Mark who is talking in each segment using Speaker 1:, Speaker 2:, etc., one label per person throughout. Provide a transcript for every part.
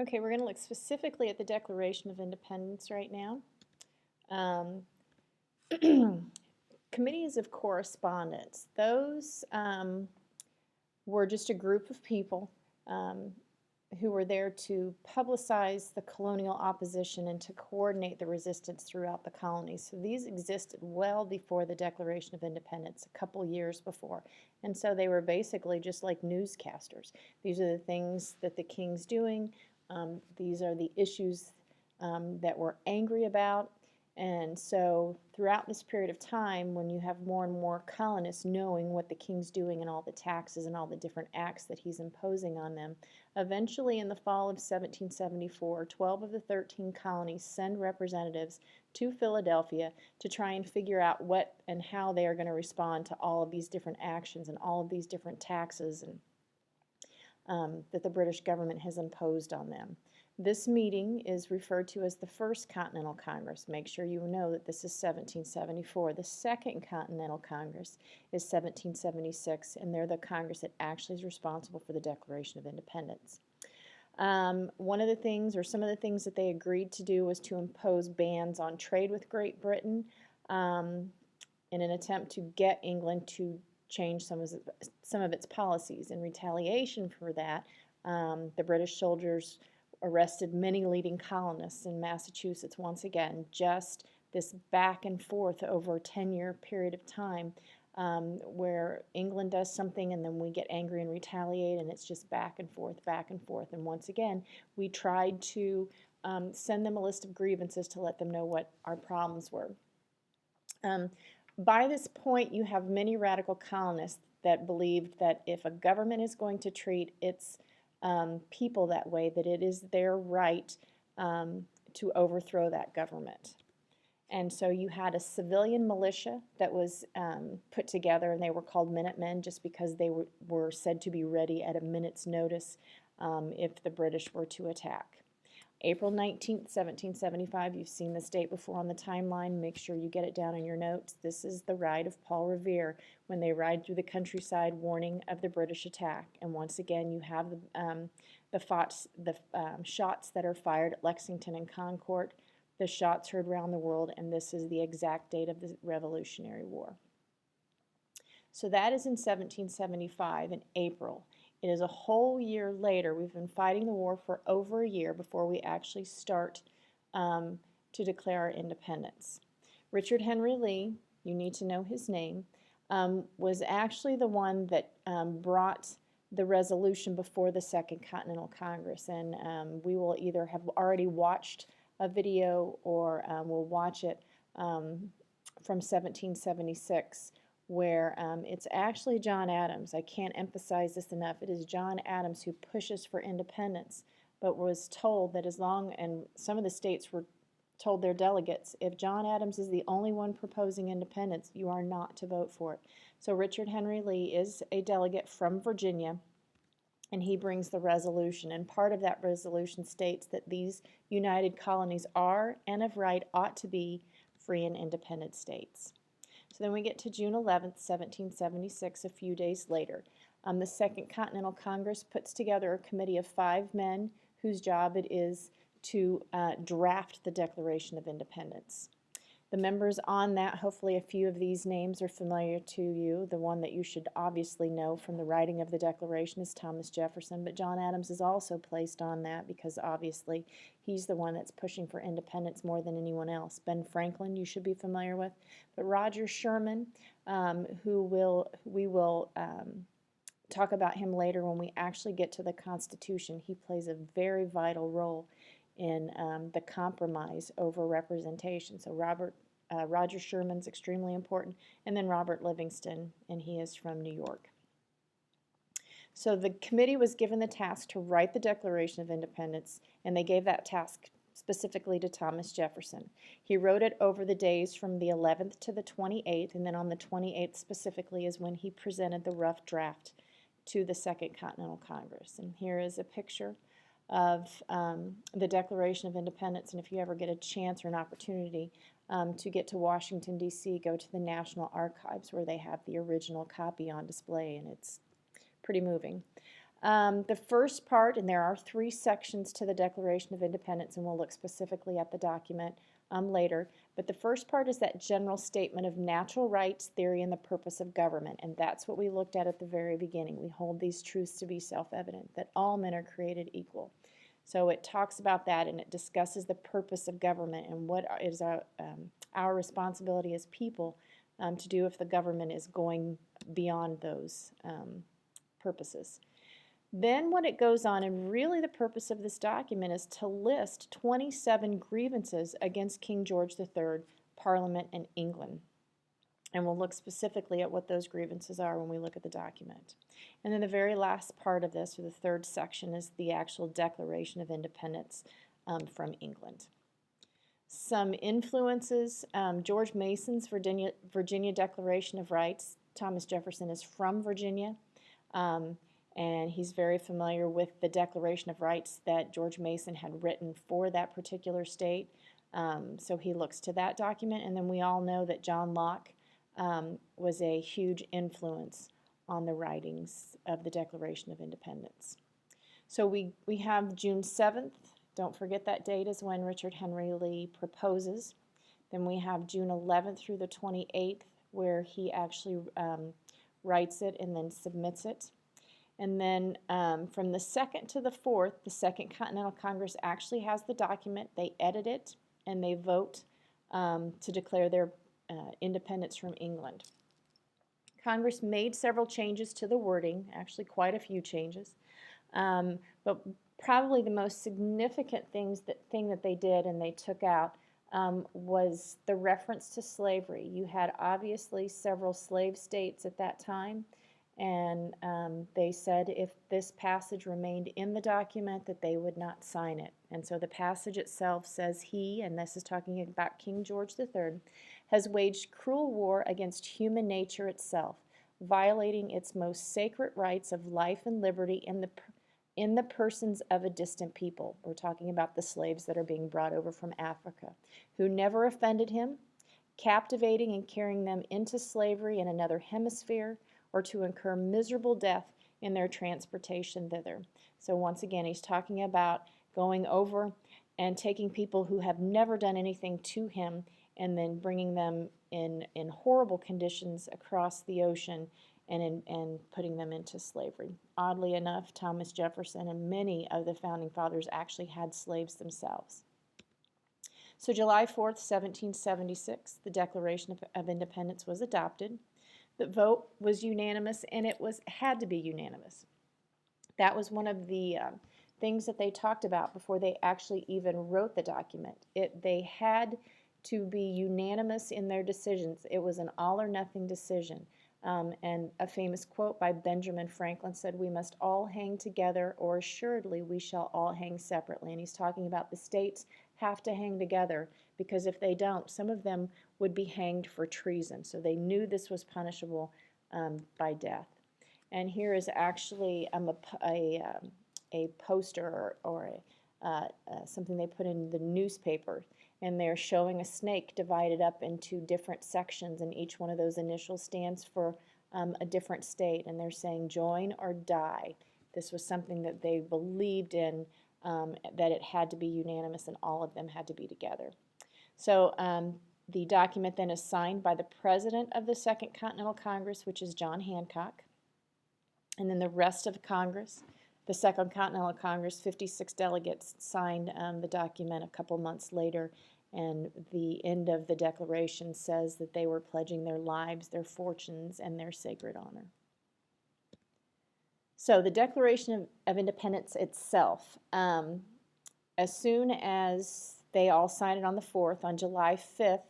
Speaker 1: Okay, we're going to look specifically at the Declaration of Independence right now. Committees of correspondence. Those were just a group of people who were there to publicize the colonial opposition and to coordinate the resistance throughout the colonies. So these existed well before the Declaration of Independence, a couple years before. And so they were basically just like newscasters. These are the things that the king's doing. These are the issues that we're angry about. And so throughout this period of time, when you have more and more colonists knowing what the king's doing and all the taxes and all the different acts that he's imposing on them, eventually in the fall of 1774, 12 of the 13 colonies send representatives to Philadelphia to try and figure out what and how they are going to respond to all of these different actions and all of these different taxes that the British government has imposed on them. This meeting is referred to as the First Continental Congress. Make sure you know that this is 1774. The Second Continental Congress is 1776, and they're the Congress that actually is responsible for the Declaration of Independence. One of the things, or some of the things that they agreed to do, was to impose bans on trade with Great Britain in an attempt to get England to change some of its policies. In retaliation for that, the British soldiers arrested many leading colonists in Massachusetts. Once again, just this back and forth over a 10-year period of time where England does something and then we get angry and retaliate, and it's just back and forth, back and forth. And once again, we tried to send them a list of grievances to let them know what our problems were. By this point, you have many radical colonists that believed that if a government is going to treat its people that way, that it is their right to overthrow that government. And so you had a civilian militia that was put together, and they were called Minutemen just because they were said to be ready at a minute's notice if the British were to attack. April 19th, 1775, you've seen this date before on the timeline. Make sure you get it down in your notes. This is the ride of Paul Revere when they ride through the countryside warning of the British attack. And once again, you have the shots that are fired at Lexington and Concord, the shots heard around the world, and this is the exact date of the Revolutionary War. So that is in 1775 in April. It is a whole year later. We've been fighting the war for over a year before we actually start to declare our independence. Richard Henry Lee, you need to know his name, was actually the one that brought the resolution before the Second Continental Congress. And we will either have already watched a video or we'll watch it from 1776. Where it's actually John Adams. I can't emphasize this enough. It is John Adams who pushes for independence, but was told that and some of the states were told their delegates, if John Adams is the only one proposing independence, you are not to vote for it. So Richard Henry Lee is a delegate from Virginia, and he brings the resolution. And part of that resolution states that these united colonies are, and of right, ought to be free and independent states. So then we get to June 11th, 1776, a few days later. The Second Continental Congress puts together a committee of 5 men whose job it is to draft the Declaration of Independence. The members on that, hopefully a few of these names are familiar to you. The one that you should obviously know from the writing of the Declaration is Thomas Jefferson, but John Adams is also placed on that because obviously he's the one that's pushing for independence more than anyone else. Ben Franklin you should be familiar with, but Roger Sherman, we will talk about him later when we actually get to the Constitution. He plays a very vital role in the compromise over representation. So Roger Sherman's extremely important, and then Robert Livingston, and he is from New York. So the committee was given the task to write the Declaration of Independence, and they gave that task specifically to Thomas Jefferson. He wrote it over the days from the 11th to the 28th, and then on the 28th specifically is when he presented the rough draft to the Second Continental Congress. And here is a picture of the Declaration of Independence, and if you ever get a chance or an opportunity to get to Washington, D.C., go to the National Archives where they have the original copy on display, and it's pretty moving. The first part, and there are 3 sections to the Declaration of Independence, and we'll look specifically at the document later, but the first part is that general statement of natural rights theory and the purpose of government, and that's what we looked at the very beginning. We hold these truths to be self-evident, that all men are created equal. So it talks about that, and it discusses the purpose of government and what is our responsibility as people to do if the government is going beyond those purposes. Then what it goes on, and really the purpose of this document is to list 27 grievances against King George III, Parliament, and England. And we'll look specifically at what those grievances are when we look at the document. And then the very last part of this, or the third section, is the actual Declaration of Independence from England. Some influences, George Mason's Virginia Declaration of Rights. Thomas Jefferson is from Virginia. And he's very familiar with the Declaration of Rights that George Mason had written for that particular state. So he looks to that document, and then we all know that John Locke was a huge influence on the writings of the Declaration of Independence. So we have June 7th. Don't forget that date is when Richard Henry Lee proposes. Then we have June 11th through the 28th, where he actually writes it and then submits it. And then from the 2nd to the 4th, the Second Continental Congress actually has the document. They edit it, and they vote to declare their independence from England. Congress made several changes to the wording, actually quite a few changes. But probably the most significant thing that they did and they took out was the reference to slavery. You had obviously several slave states at that time. And they said if this passage remained in the document that they would not sign it. And so the passage itself says he, and this is talking about King George III, has waged cruel war against human nature itself, violating its most sacred rights of life and liberty in the persons of a distant people. We're talking about the slaves that are being brought over from Africa, who never offended him, captivating and carrying them into slavery in another hemisphere, or to incur miserable death in their transportation thither. So once again, he's talking about going over and taking people who have never done anything to him and then bringing them in horrible conditions across the ocean and putting them into slavery. Oddly enough, Thomas Jefferson and many of the Founding Fathers actually had slaves themselves. So July 4th, 1776, the Declaration of Independence was adopted. The vote was unanimous, and it had to be unanimous. That was one of the things that they talked about before they actually even wrote the document. They had to be unanimous in their decisions. It was an all-or-nothing decision. And a famous quote by Benjamin Franklin said, "We must all hang together, or assuredly we shall all hang separately." And he's talking about the states have to hang together, because if they don't, some of them would be hanged for treason. So they knew this was punishable by death. And here is actually a poster or something they put in the newspaper, and they're showing a snake divided up into different sections, and each one of those initials stands for a different state, and they're saying join or die. This was something that they believed in, that it had to be unanimous and all of them had to be together. So the document then is signed by the President of the Second Continental Congress, which is John Hancock, and then the rest of Congress. The Second Continental Congress, 56 delegates, signed the document a couple months later, and the end of the declaration says that they were pledging their lives, their fortunes, and their sacred honor. So the Declaration of Independence itself, as soon as they all signed it on the 4th, on July 5th,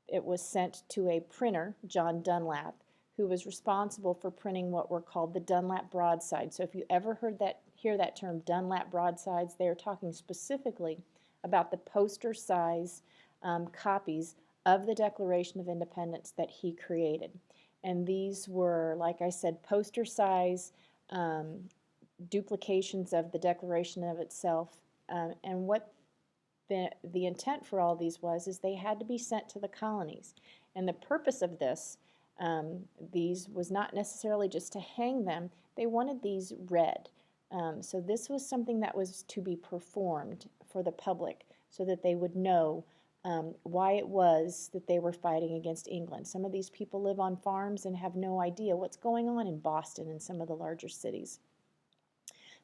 Speaker 1: it was sent to a printer, John Dunlap, who was responsible for printing what were called the Dunlap broadsides. So if you ever hear that term, Dunlap broadsides, they are talking specifically about the poster size copies of the Declaration of Independence that he created. And these were, like I said, poster size duplications of the Declaration of itself. And what the intent for all these is they had to be sent to the colonies. And the purpose of this These was not necessarily just to hang them, they wanted these read. So this was something that was to be performed for the public so that they would know why it was that they were fighting against England. Some of these people live on farms and have no idea what's going on in Boston and some of the larger cities.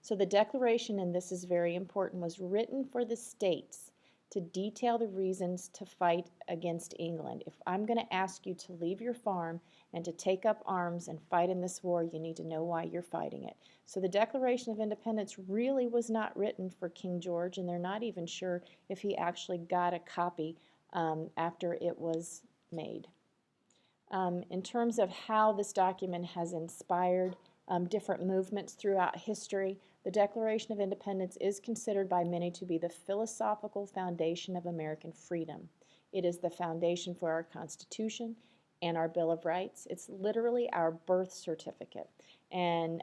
Speaker 1: So the Declaration, and this is very important, was written for the states to detail the reasons to fight against England. If I'm going to ask you to leave your farm and to take up arms and fight in this war, you need to know why you're fighting it. So the Declaration of Independence really was not written for King George, and they're not even sure if he actually got a copy after it was made. In terms of how this document has inspired different movements throughout history, the Declaration of Independence is considered by many to be the philosophical foundation of American freedom. It is the foundation for our Constitution and our Bill of Rights. It's literally our birth certificate. And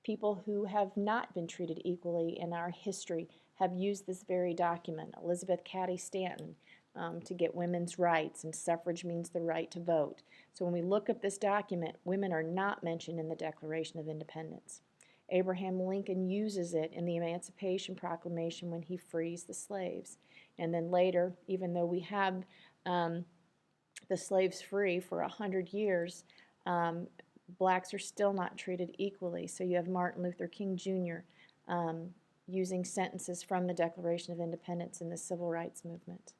Speaker 1: people who have not been treated equally in our history have used this very document. Elizabeth Cady Stanton, to get women's rights, and suffrage means the right to vote. So when we look at this document, women are not mentioned in the Declaration of Independence. Abraham Lincoln uses it in the Emancipation Proclamation when he frees the slaves. And then later, even though we have the slaves free for 100 years, blacks are still not treated equally. So you have Martin Luther King Jr. Using sentences from the Declaration of Independence in the Civil Rights Movement.